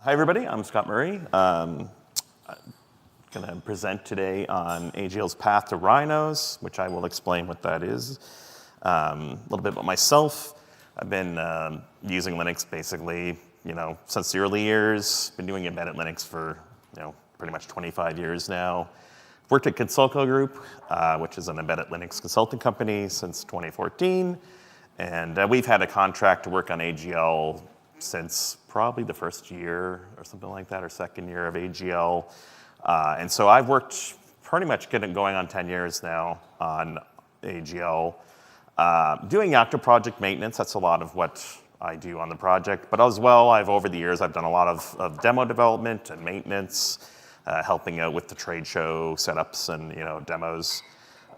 Hi everybody, I'm Scott Murray. I'm going to present today on AGL's path to Wrynose, which I will explain what that is. A little bit about myself. I've been using Linux basically, since the early years. Been doing embedded Linux for, pretty much 25 years now. Worked at Konsulko Group, which is an embedded Linux consulting company since 2014. And we've had a contract to work on AGL since probably the first year or something like that, or second year of AGL. And so I've worked pretty much going on 10 years now on AGL. Doing Yocto Project maintenance, that's a lot of what I do on the project. But as well, over the years, I've done a lot of demo development and maintenance, helping out with the trade show setups and demos.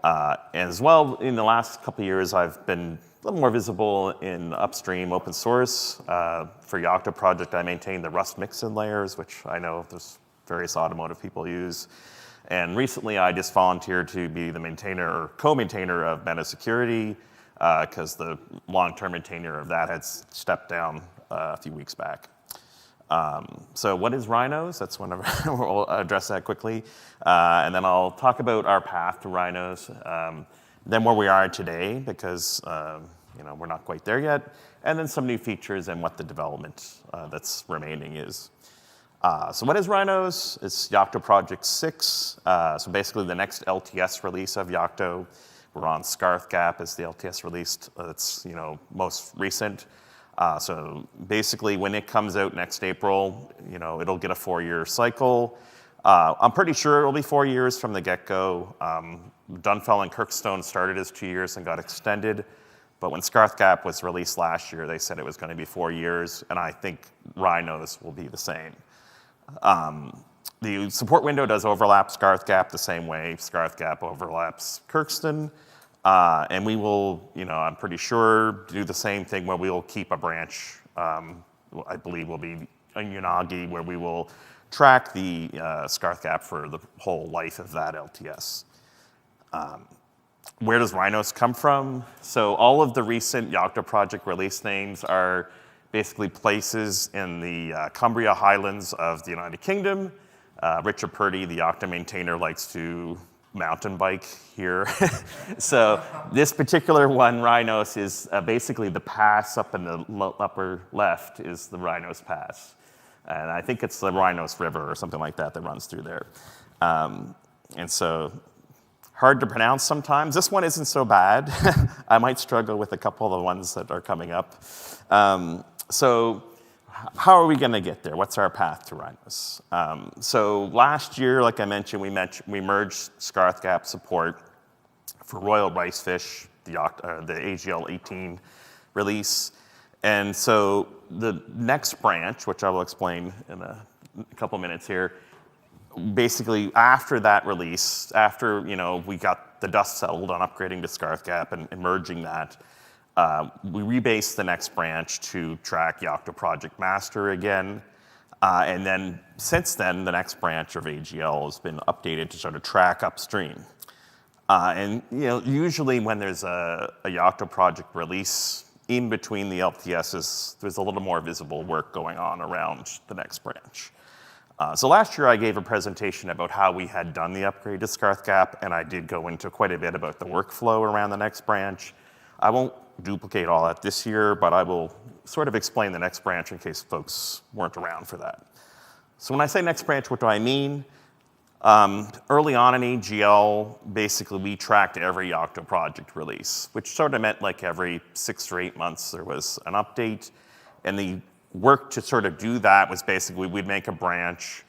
And as well, in the last couple of years, I've been a little more visible in upstream open source. For Yocto Project, I maintain the Rust mixin layers, which I know there's various automotive people use. And recently, I just volunteered to be the maintainer or co-maintainer of Meta Security, because the long-term maintainer of that had stepped down a few weeks back. So what is Wrynose? That's whenever we'll address that quickly. And then I'll talk about our path to Wrynose. Then where we are today, because we're not quite there yet, and then some new features and what the development that's remaining is. So what is Wrynose? It's Yocto Project 6. So basically the next LTS release of Yocto. We're on Scarthgap as the LTS release that's most recent. So basically when it comes out next April, it'll get a 4-year cycle. I'm pretty sure it'll be 4 years from the get-go. Dunfell and Kirkstone started as 2 years and got extended. But when Scarthgap was released last year, they said it was going to be 4 years, and I think Wrynose will be the same. The support window does overlap Scarthgap the same way Scarthgap overlaps Kirkstone. And we will, I'm pretty sure, do the same thing where we will keep a branch, I believe will be a Unagi, where we will track the Scarthgap for the whole life of that LTS. Where does Wrynose come from? So all of the recent Yocto Project release names are basically places in the Cumbria Highlands of the United Kingdom. Richard Purdy, the Yocto maintainer, likes to mountain bike here. So this particular one, Wrynose, is basically the pass up in the upper left is the Wrynose Pass. And I think it's the Wrynose River or something like that that runs through there. And so hard to pronounce sometimes. This one isn't so bad. I might struggle with a couple of the ones that are coming up. So how are we going to get there? What's our path to Wrynose? So last year, like I mentioned, we merged Scarthgap support for Royal Ricefish, the AGL 18 release. And so the next branch, which I will explain in a couple minutes here, basically after that release, after we got the dust settled on upgrading to Scarthgap and merging that, we rebased the next branch to track Yocto Project Master again. And then since then, the next branch of AGL has been updated to sort of track upstream. And usually when there's a Yocto Project release in between the LTSs, there's a little more visible work going on around the next branch. So last year I gave a presentation about how we had done the upgrade to Scarthgap, and I did go into quite a bit about the workflow around the next branch. I won't duplicate all that this year, but I will sort of explain the next branch in case folks weren't around for that. So when I say next branch, what do I mean? Early on in AGL, basically we tracked every Yocto Project release, which sort of meant like every 6 or 8 months there was an update. And the work to sort of do that was basically we'd make a branch,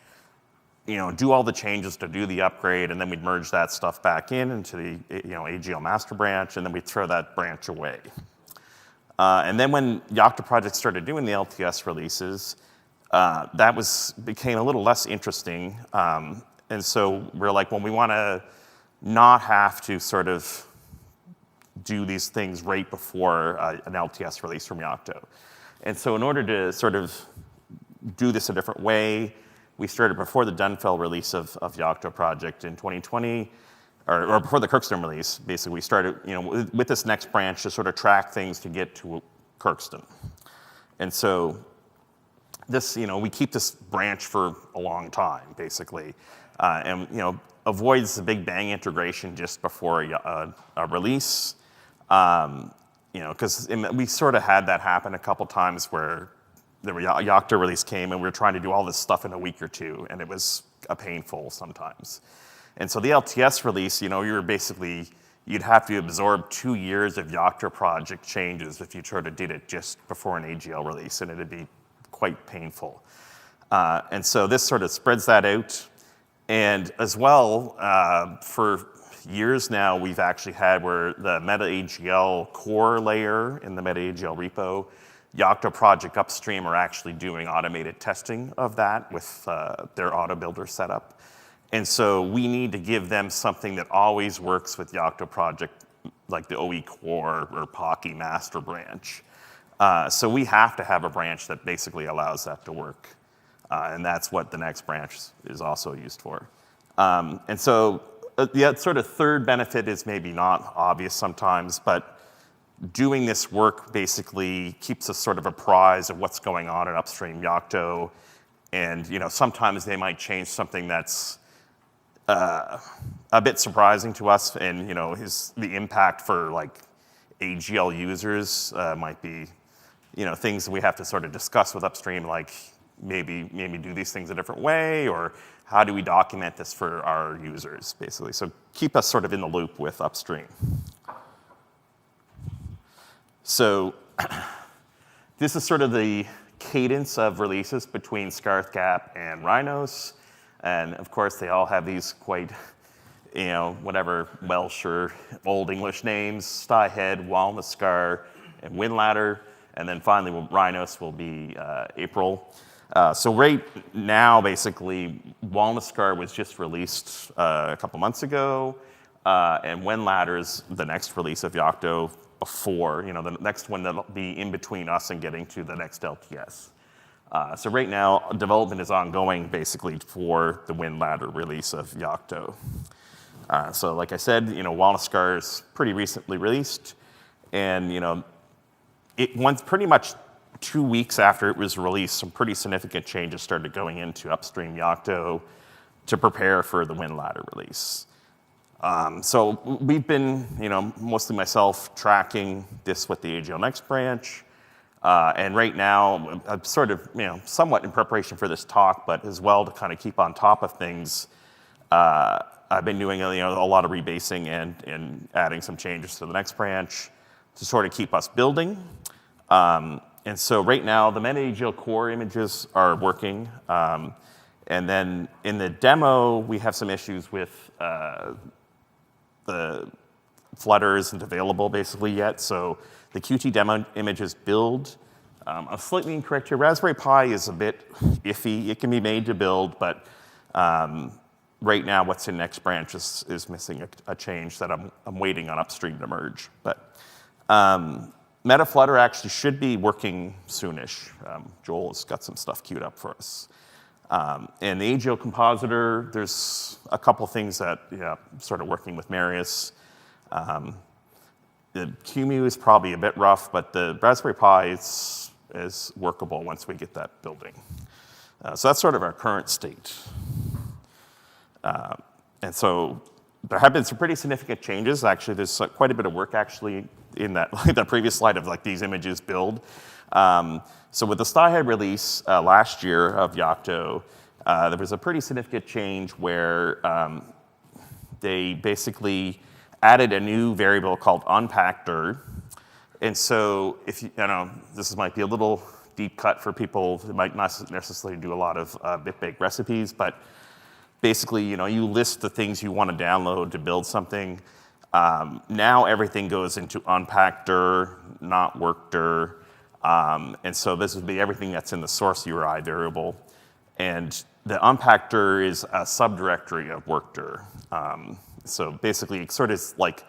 do all the changes to do the upgrade, and then we'd merge that stuff back into the AGL master branch, and then we'd throw that branch away. And then when Yocto Project started doing the LTS releases, that became a little less interesting. And so we're like, well, we want to not have to sort of do these things right before an LTS release from Yocto. And so in order to sort of do this a different way, we started before the Dunfell release of Yocto Project in 2020, or before the Kirkstone release, basically we started with this next branch to sort of track things to get to Kirkstone. And so this, we keep this branch for a long time, basically, and avoids the big bang integration just before a release. Because we sort of had that happen a couple times where the Yocto release came and we were trying to do all this stuff in a week or two, and it was painful sometimes. And so the LTS release, you'd have to absorb 2 years of Yocto Project changes if you sort of did it just before an AGL release, and it'd be quite painful. And so this sort of spreads that out. And as well, for years now, we've actually had where the Meta AGL core layer in the Meta AGL repo, Yocto Project upstream are actually doing automated testing of that with their auto builder setup. And so we need to give them something that always works with Yocto Project, like the OE core or Pocky master branch. So we have to have a branch that basically allows that to work. And that's what the next branch is also used for. And so the sort of third benefit is maybe not obvious sometimes, but doing this work basically keeps us sort of apprised of what's going on in upstream Yocto. And sometimes they might change something that's a bit surprising to us, and the impact for like AGL users might be things that we have to sort of discuss with upstream, like maybe do these things a different way, or how do we document this for our users, basically. So keep us sort of in the loop with upstream. So this is sort of the cadence of releases between Scarthgap and Wrynose. And of course, they all have these quite, whatever Welsh or Old English names: Styhead, Walnut Scar, and Windladder. And then finally, Wrynose will be April. So right now, basically, Walnut Scar was just released a couple months ago, and Windladder is the next release of Yocto before, the next one that'll be in between us and getting to the next LTS. So right now, development is ongoing, basically, for the Windladder release of Yocto. So like I said, Walnut Scar is pretty recently released, and once pretty much 2 weeks after it was released, some pretty significant changes started going into upstream Yocto to prepare for the Windladder release. So we've been, mostly myself, tracking this with the AGL Next branch. And right now, I'm sort of, somewhat in preparation for this talk, but as well to kind of keep on top of things, I've been doing a lot of rebasing and adding some changes to the next branch to sort of keep us building. And so right now, the Meta AGL core images are working. And then in the demo, we have some issues with the Flutter isn't available basically yet. So the Qt demo images build. I'm slightly incorrect here. Raspberry Pi is a bit iffy. It can be made to build, but right now what's in next branch is missing a change that I'm waiting on upstream to merge. But Meta Flutter actually should be working soonish. Joel has got some stuff queued up for us. And the AGL compositor, there's a couple things that, sort of working with Marius. The QEMU is probably a bit rough, but the Raspberry Pi is workable once we get that building. So that's sort of our current state. And so there have been some pretty significant changes. Actually, there's quite a bit of work actually in that, that previous slide of like these images build. So with the Styhead release last year of Yocto, there was a pretty significant change where they basically added a new variable called unpackdir. And so if this might be a little deep cut for people who might not necessarily do a lot of bit-baked recipes, but basically, you list the things you want to download to build something. Now everything goes into unpackdir, not workdir. And so this would be everything that's in the source URI variable. And the unpackdir is a subdirectory of workdir. So basically, it's sort of like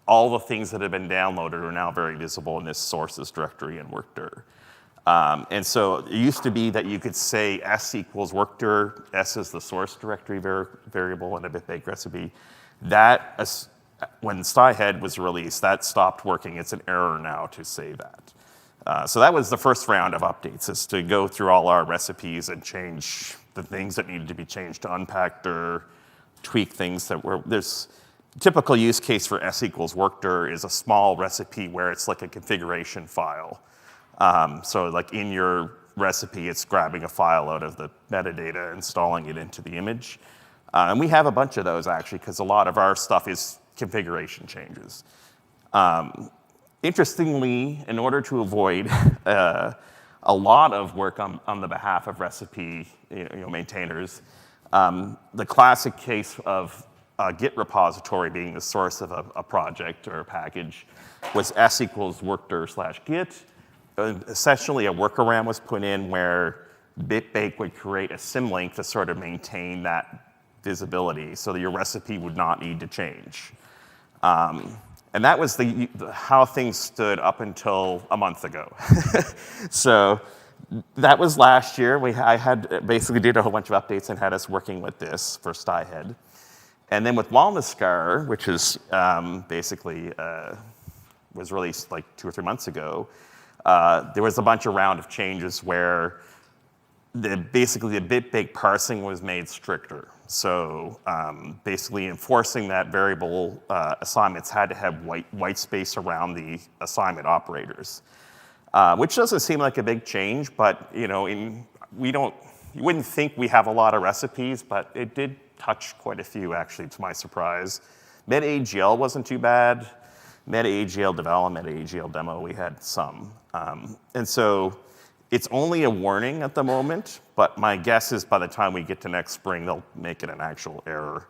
all the things that have been downloaded are now very visible in this sources directory in workdir. And so it used to be that you could say s equals workdir, s is the source directory variable in a bit-baked recipe. When Styhead was released, that stopped working. It's an error now to say that. So that was the first round of updates, is to go through all our recipes and change the things that needed to be changed to unpackdir, tweak things that were, there's typical use case for s equals workdir is a small recipe where it's like a configuration file. So like in your recipe, it's grabbing a file out of the metadata, installing it into the image. And we have a bunch of those actually, because a lot of our stuff is configuration changes. Interestingly, in order to avoid a lot of work on the behalf of recipe maintainers, the classic case of a Git repository being the source of a project or a package was s equals workdir/git. Essentially, a workaround was put in where Bitbake would create a symlink to sort of maintain that visibility so that your recipe would not need to change. And that was how things stood up until a month ago. So that was last year. I had basically did a whole bunch of updates and had us working with this for Styhead. And then with Walnutscar, which is basically was released like 2 or 3 months ago, there was a bunch of round of changes where basically the Bitbake parsing was made stricter. So basically enforcing that variable assignments had to have white space around the assignment operators, which doesn't seem like a big change, but you wouldn't think we have a lot of recipes, but it did touch quite a few actually, to my surprise. Meta AGL wasn't too bad. Meta AGL devel and Meta AGL demo, we had some. And so it's only a warning at the moment, but my guess is by the time we get to next spring, they'll make it an actual error.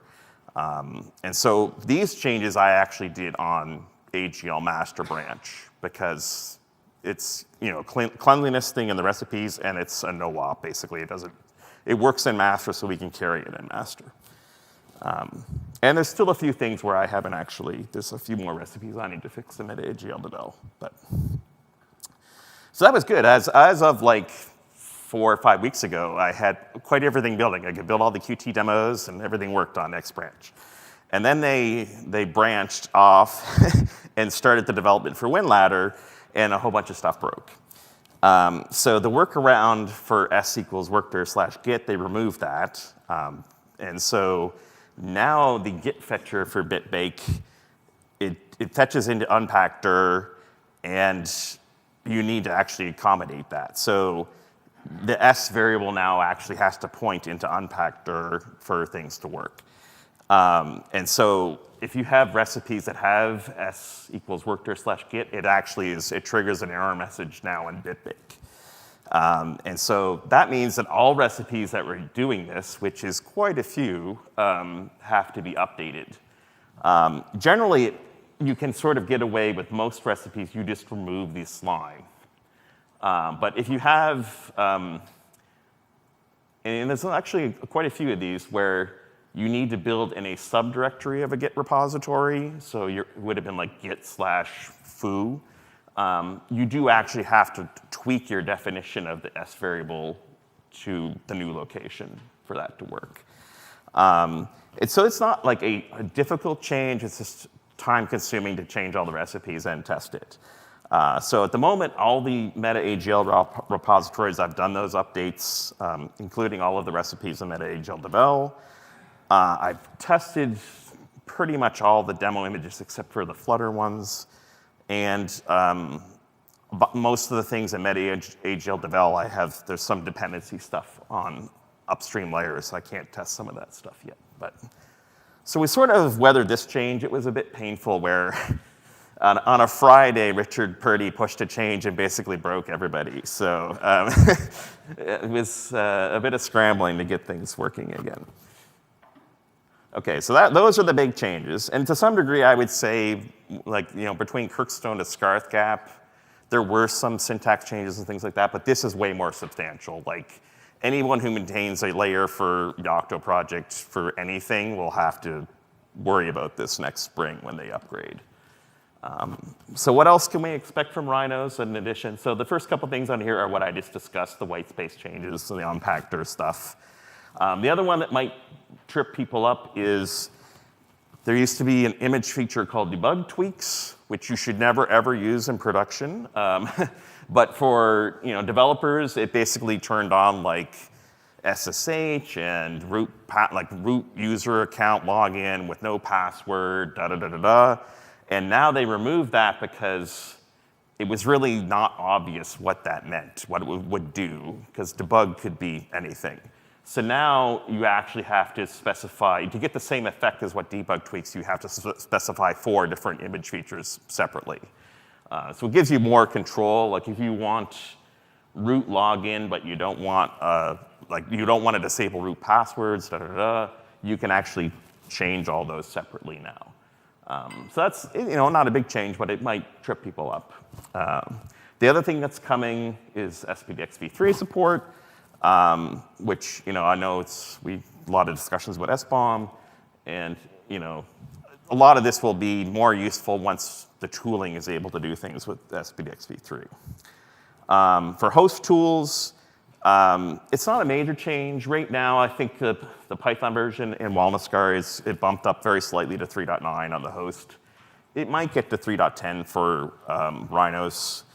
And so these changes I actually did on AGL master branch because it's cleanliness thing in the recipes, and it's a no-op basically. It works in master, so we can carry it in master. And there's still a few things where I haven't actually. There's a few more recipes I need to fix in Meta AGL devel, but. So that was good. As of like 4 or 5 weeks ago, I had quite everything building. I could build all the Qt demos, and everything worked on X branch. And then they branched off and started the development for WinLadder, and a whole bunch of stuff broke. So the workaround for s equals workdir/git, they removed that. And so now the git fetcher for Bitbake, it fetches into unpackdir, and you need to actually accommodate that. So the s variable now actually has to point into unpackdir for things to work. And so if you have recipes that have s equals workdir/git, it triggers an error message now in Bitbake. And so that means that all recipes that were doing this, which is quite a few, have to be updated. Generally, you can sort of get away with most recipes, you just remove the slime. But if you have, and there's actually quite a few of these where you need to build in a subdirectory of a Git repository, so it would have been like git/foo. You do actually have to tweak your definition of the s variable to the new location for that to work. And so it's not like a difficult change, it's just time-consuming to change all the recipes and test it. So at the moment, all the Meta AGL repositories, I've done those updates, including all of the recipes in Meta AGL devel. I've tested pretty much all the demo images except for the Flutter ones. And most of the things in Meta AGL devel, there's some dependency stuff on upstream layers. I can't test some of that stuff yet. So we sort of weathered this change. It was a bit painful where on a Friday, Richard Purdy pushed a change and basically broke everybody. So it was a bit of scrambling to get things working again. Okay, so those are the big changes. And to some degree, I would say, between Kirkstone to Scarthgap, there were some syntax changes and things like that, but this is way more substantial. Like, anyone who maintains a layer for Yocto Project for anything will have to worry about this next spring when they upgrade. So what else can we expect from Wrynose in addition? So the first couple things on here are what I just discussed, the white space changes, so the unpackdir stuff. The other one that might trip people up is There used to be an image feature called debug tweaks, which you should never ever use in production. But for developers, it basically turned on like SSH and root user account login with no password, da da da da da. And now they removed that because it was really not obvious what that meant, what it would do, because debug could be anything. So now you actually have to specify, to get the same effect as what debug tweaks, you have to specify 4 different image features separately. So it gives you more control. Like if you want root login, but you don't want to disable root passwords, da da da, you can actually change all those separately now. So that's not a big change, but it might trip people up. The other thing that's coming is SPDX-v3 support, which I know a lot of discussions about SBOM, and a lot of this will be more useful once the tooling is able to do things with SPDX-v3. For host tools, it's not a major change. Right now, I think the Python version in Walnut it bumped up very slightly to 3.9 on the host. It might get to 3.10 for Wrynose.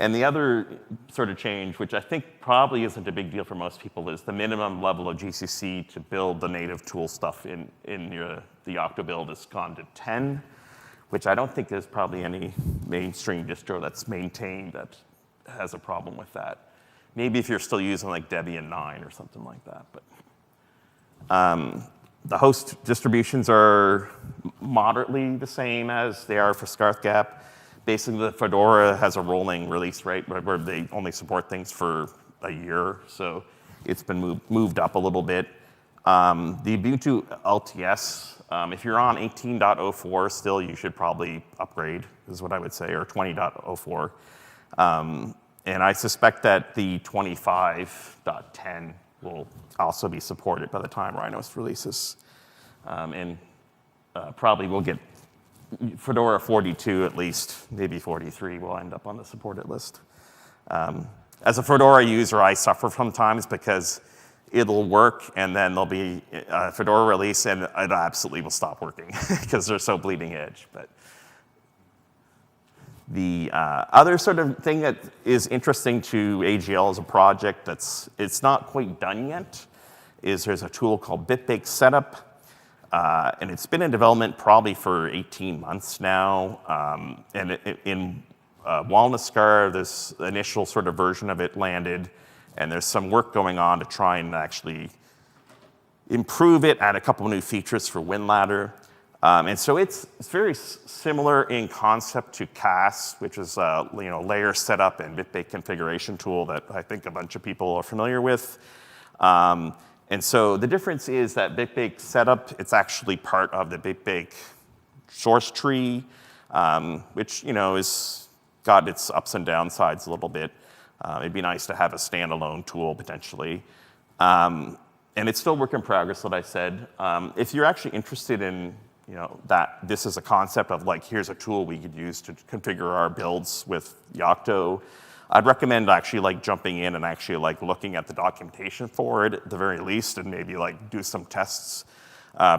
And the other sort of change, which I think probably isn't a big deal for most people, is the minimum level of GCC to build the native tool stuff in the Yocto build has gone to 10, which I don't think there's probably any mainstream distro that's maintained that has a problem with that. Maybe if you're still using like Debian 9 or something like that. But the host distributions are moderately the same as they are for Scarthgap. Basically, the Fedora has a rolling release rate where they only support things for a year, so it's been moved up a little bit. The Ubuntu LTS, if you're on 18.04 still, you should probably upgrade, is what I would say, or 20.04. And I suspect that the 25.10 will also be supported by the time Wrynose releases. And probably we'll get Fedora 42 at least, maybe 43 will end up on the supported list. As a Fedora user, I suffer sometimes because it'll work and then there'll be a Fedora release and it absolutely will stop working because they're so bleeding edge. But the other sort of thing that is interesting to AGL as a project it's not quite done yet is there's a tool called Bitbake Setup. And it's been in development probably for 18 months now. And in Walnut, this initial sort of version of it landed, and there's some work going on to try and actually improve it, add a couple of new features for WinLadder. And so it's very similar in concept to CAS, which is a layer setup and Bitbake configuration tool that I think a bunch of people are familiar with. And so the difference is that Bitbake Setup, it's actually part of the Bitbake source tree, which is got its ups and downsides a little bit. It'd be nice to have a standalone tool potentially. And it's still work in progress, like I said. If you're actually interested in that this is a concept of like, here's a tool we could use to configure our builds with Yocto, I'd recommend actually like jumping in and actually like looking at the documentation for it at the very least and maybe like do some tests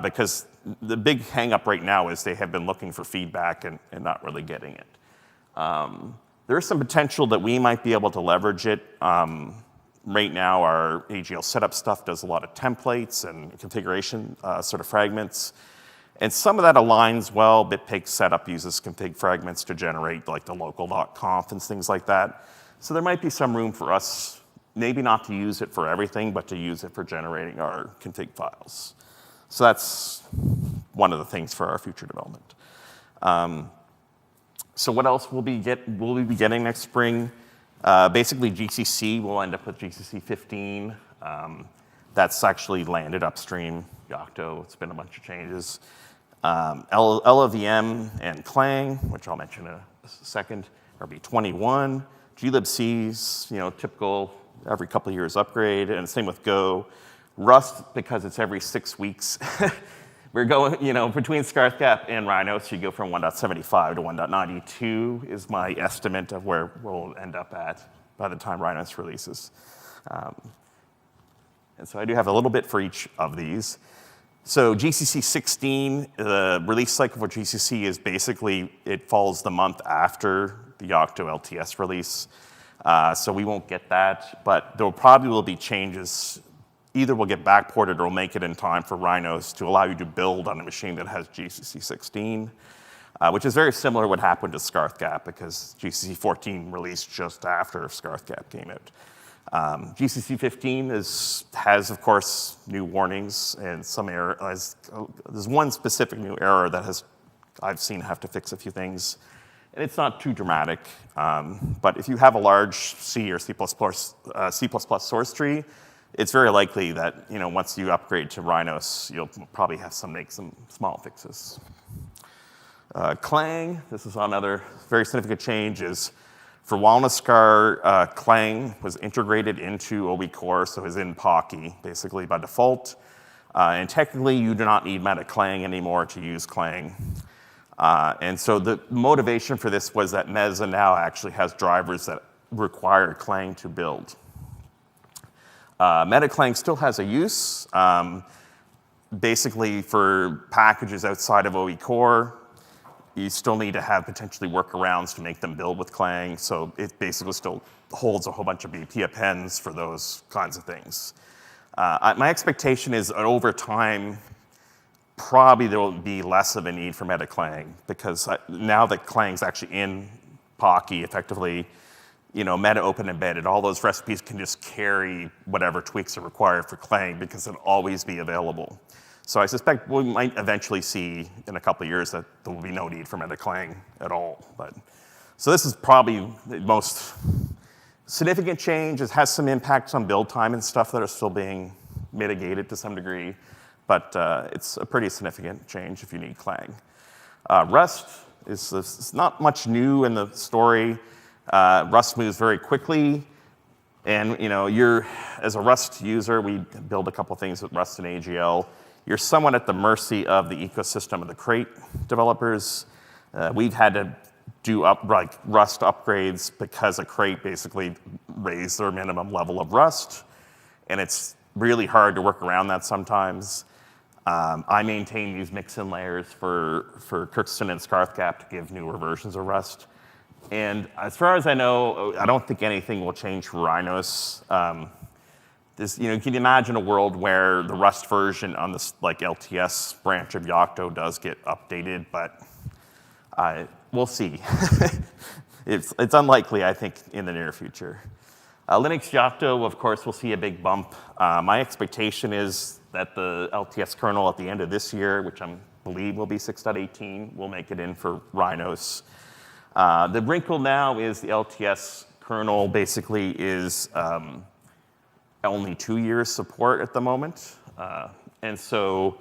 because the big hang up right now is they have been looking for feedback and not really getting it. There is some potential that we might be able to leverage it. Right now our AGL setup stuff does a lot of templates and configuration sort of fragments. And some of that aligns well. Bitbake Setup uses config fragments to generate like the local.conf and things like that. So there might be some room for us, maybe not to use it for everything, but to use it for generating our config files. So that's one of the things for our future development. So what else will we be getting next spring? Basically GCC, we'll end up with GCC 15. That's actually landed upstream Yocto. It's been a bunch of changes. LLVM and Clang, which I'll mention in a second, are be 21. glibc's, typical every couple of years upgrade, and same with Go. Rust, because it's every 6 weeks. We're going, between Scarthgap and Wrynose, you go from 1.75 to 1.92 is my estimate of where we'll end up at by the time Wrynose releases. And so I do have a little bit for each of these. So GCC 16, the release cycle for GCC is basically, it falls the month after the Yocto LTS release. So we won't get that, but there probably will be changes. Either we'll get backported or we'll make it in time for Wrynose to allow you to build on a machine that has GCC 16, which is very similar to what happened to Scarthgap because GCC 14 released just after Scarthgap came out. GCC 15 has, of course, new warnings and some error. There's one specific new error that I've seen have to fix a few things. And it's not too dramatic, but if you have a large C or C++ source tree, it's very likely that once you upgrade to Wrynose, you'll probably have to make some small fixes. Clang, this is another very significant change, is for Walnut-Scar, Clang was integrated into OE core, so is in Pocky, basically by default. And technically, you do not need meta Clang anymore to use Clang. And so the motivation for this was that Mesa now actually has drivers that require Clang to build. Meta Clang still has a use, basically for packages outside of OE core. You still need to have potentially workarounds to make them build with Clang, so it basically still holds a whole bunch of BP appends for those kinds of things. My expectation is that over time, probably there will be less of a need for meta Clang because now that Clang's actually in Pocky effectively, meta open embedded, all those recipes can just carry whatever tweaks are required for Clang because it'll always be available. So I suspect we might eventually see in a couple of years that there will be no need for meta Clang at all. So this is probably the most significant change. It has some impacts on build time and stuff that are still being mitigated to some degree, but it's a pretty significant change if you need Clang. Rust is not much new in the story. Rust moves very quickly. And as a Rust user, we build a couple things with Rust and AGL. You're somewhat at the mercy of the ecosystem of the crate developers. We've had to do Rust upgrades because a crate basically raised their minimum level of Rust. And it's really hard to work around that sometimes. I maintain these mix-in layers for Kirkston and Scarthgap to give newer versions of Rust. And as far as I know, I don't think anything will change for Wrynose. Can you imagine a world where the Rust version on this LTS branch of Yocto does get updated, but we'll see. It's unlikely, I think, in the near future. Linux Yocto, of course, will see a big bump. My expectation is that the LTS kernel at the end of this year, which I believe will be 6.18, will make it in for Wrynose. The wrinkle now is the LTS kernel basically is only 2 years support at the moment. And so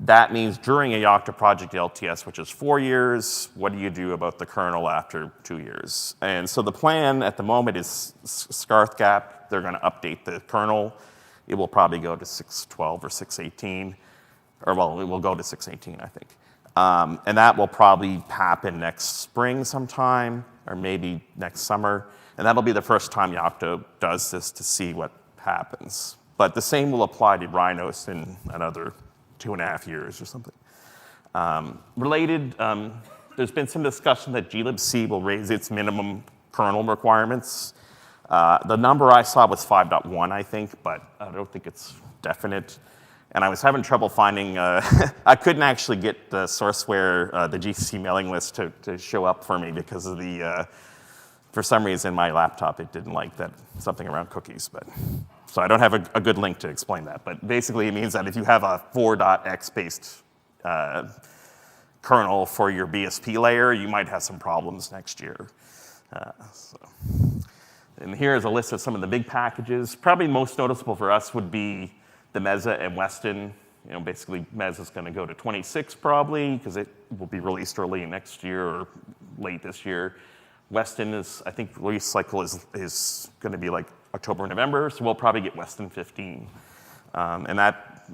that means during a Yocto Project LTS, which is 4 years, what do you do about the kernel after 2 years? And so the plan at the moment is Scarthgap. They're going to update the kernel. It will probably go to 6.12 or 6.18. It will go to 6.18, I think. And that will probably happen next spring sometime, or maybe next summer. And that'll be the first time Yocto does this to see what happens. But the same will apply to Wrynose in another 2.5 years or something. There's been some discussion that glibc will raise its minimum kernel requirements. The number I saw was 5.1, I think, but I don't think it's definite. And I was having trouble finding, I couldn't actually get the sourceware, the GCC mailing list to show up for me because of for some reason my laptop, it didn't like that, something around cookies. So I don't have a good link to explain that. But basically it means that if you have a 4.x based kernel for your BSP layer, you might have some problems next year. And here is a list of some of the big packages. Probably most noticeable for us would be the Mesa and Weston. Basically Mesa's going to go to 26 probably because it will be released early next year or late this year. Weston is, I think, release cycle is going to be like October, November, so we'll probably get Weston 15. And that,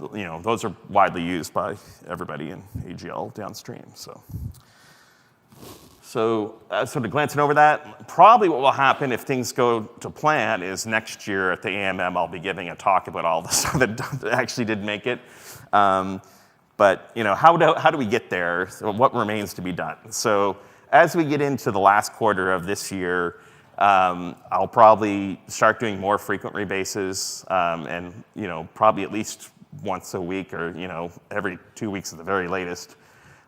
those are widely used by everybody in AGL downstream. So sort of glancing over that, probably what will happen if things go to plan is next year at the AMM, I'll be giving a talk about all the stuff that actually did make it. But how do we get there? So what remains to be done? So as we get into the last quarter of this year, I'll probably start doing more frequent rebases, and probably at least once a week or every 2 weeks at the very latest.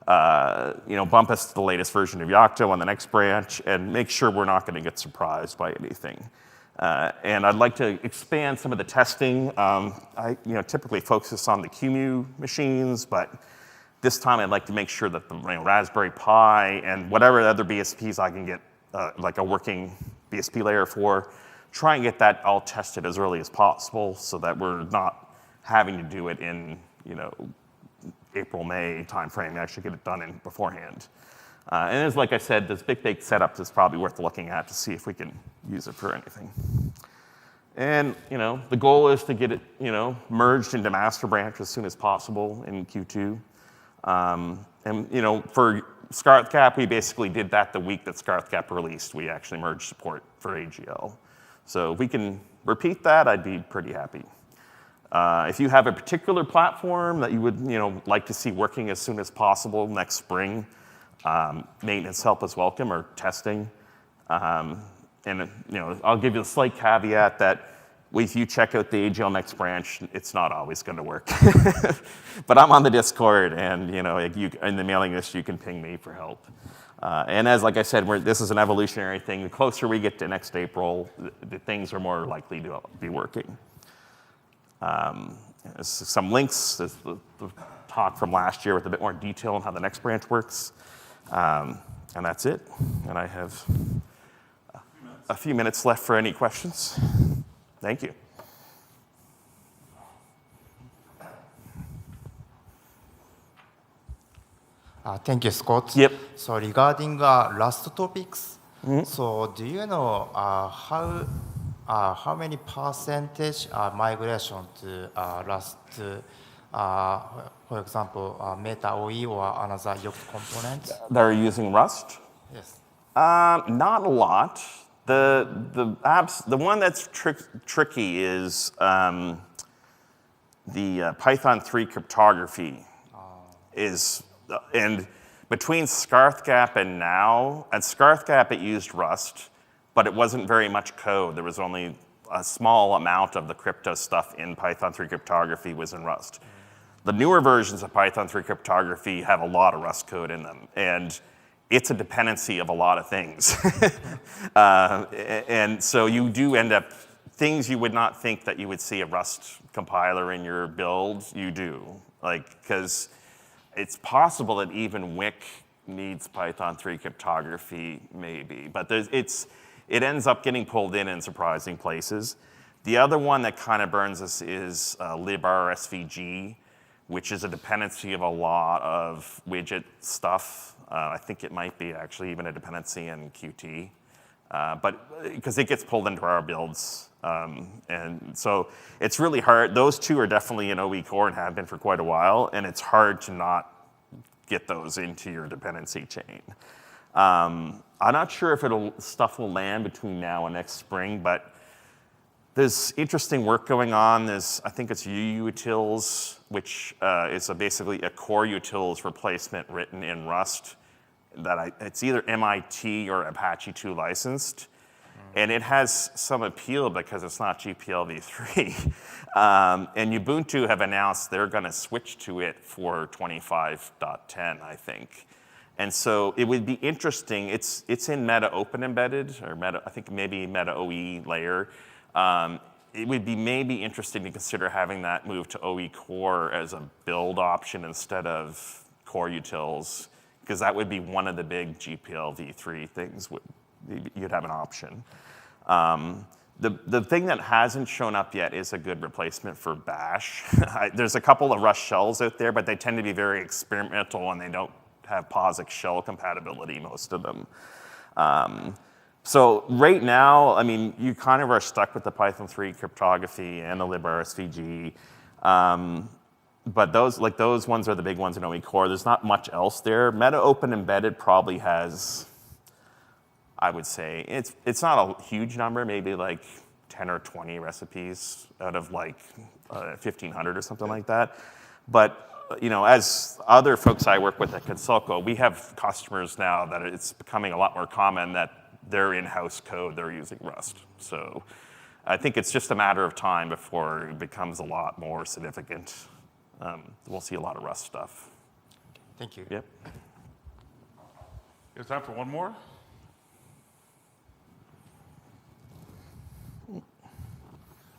Bump us to the latest version of Yocto on the next branch, and make sure we're not going to get surprised by anything. And I'd like to expand some of the testing. I typically focus on the QEMU machines, but this time I'd like to make sure that the Raspberry Pi and whatever other BSPs I can get, like a working BSP layer for, try and get that all tested as early as possible so that we're not having to do it in April, May timeframe, actually get it done in beforehand. And as like I said, this big setup is probably worth looking at to see if we can use it for anything. And the goal is to get it merged into master branch as soon as possible in Q2. And for Scarthgap, we basically did that the week that Scarthgap released. We actually merged support for AGL. So if we can repeat that, I'd be pretty happy. If you have a particular platform that you would like to see working as soon as possible next spring, maintenance help is welcome, or testing. And I'll give you a slight caveat that if you check out the AGL next branch, it's not always going to work. But I'm on the Discord, and in the mailing list, you can ping me for help. And like I said, this is an evolutionary thing. The closer we get to next April, the things are more likely to be working. Some links. There's the talk from last year with a bit more detail on how the next branch works. And that's it. And I have a few minutes left for any questions. Thank you. Thank you, Scott. Yep. So regarding Rust topics, so do you know how many percentage migration to Rust, for example, Meta OE or another Yocto component? They're using Rust? Yes. Not a lot. The one that's tricky is the Python 3 cryptography and between Scarthgap and now, at Scarthgap it used Rust, but it wasn't very much code. There was only a small amount of the crypto stuff in Python 3 cryptography was in Rust. The newer versions of Python 3 cryptography have a lot of Rust code in them, and it's a dependency of a lot of things. And so you do end up, things you would not think that you would see a Rust compiler in your build, you do. Because it's possible that even WIC needs Python 3 cryptography, maybe. But it ends up getting pulled in surprising places. The other one that kind of burns us is librSVG, which is a dependency of a lot of widget stuff. I think it might be actually even a dependency in Qt, but because it gets pulled into our builds. And so it's really hard. Those two are definitely in OE core and have been for quite a while, and it's hard to not get those into your dependency chain. I'm not sure if stuff will land between now and next spring, but there's interesting work going on. I think it's UUtils, which is basically a core utils replacement written in Rust. It's either MIT or Apache 2 licensed. And it has some appeal because it's not GPL v3. And Ubuntu have announced they're going to switch to it for 25.10, I think. And so it would be interesting. It's in Meta Open Embedded, or Meta, I think maybe Meta OE layer. It would be maybe interesting to consider having that move to OE core as a build option instead of core utils, because that would be one of the big GPL v3 things. You'd have an option. The thing that hasn't shown up yet is a good replacement for Bash. There's a couple of Rust shells out there, but they tend to be very experimental and they don't have POSIX shell compatibility, most of them. So right now, I mean, you kind of are stuck with the Python 3 cryptography and the librSVG. But those ones are the big ones in OE core. There's not much else there. Meta Open Embedded probably has, I would say, it's not a huge number, maybe like 10 or 20 recipes out of like 1,500 or something like that. But as other folks I work with at Konsulko, we have customers now that it's becoming a lot more common that their in-house code, they're using Rust. So I think it's just a matter of time before it becomes a lot more significant. We'll see a lot of Rust stuff. Thank you. Yep. Is time for one more?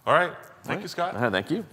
All right. Thank you, Scott. Thank you.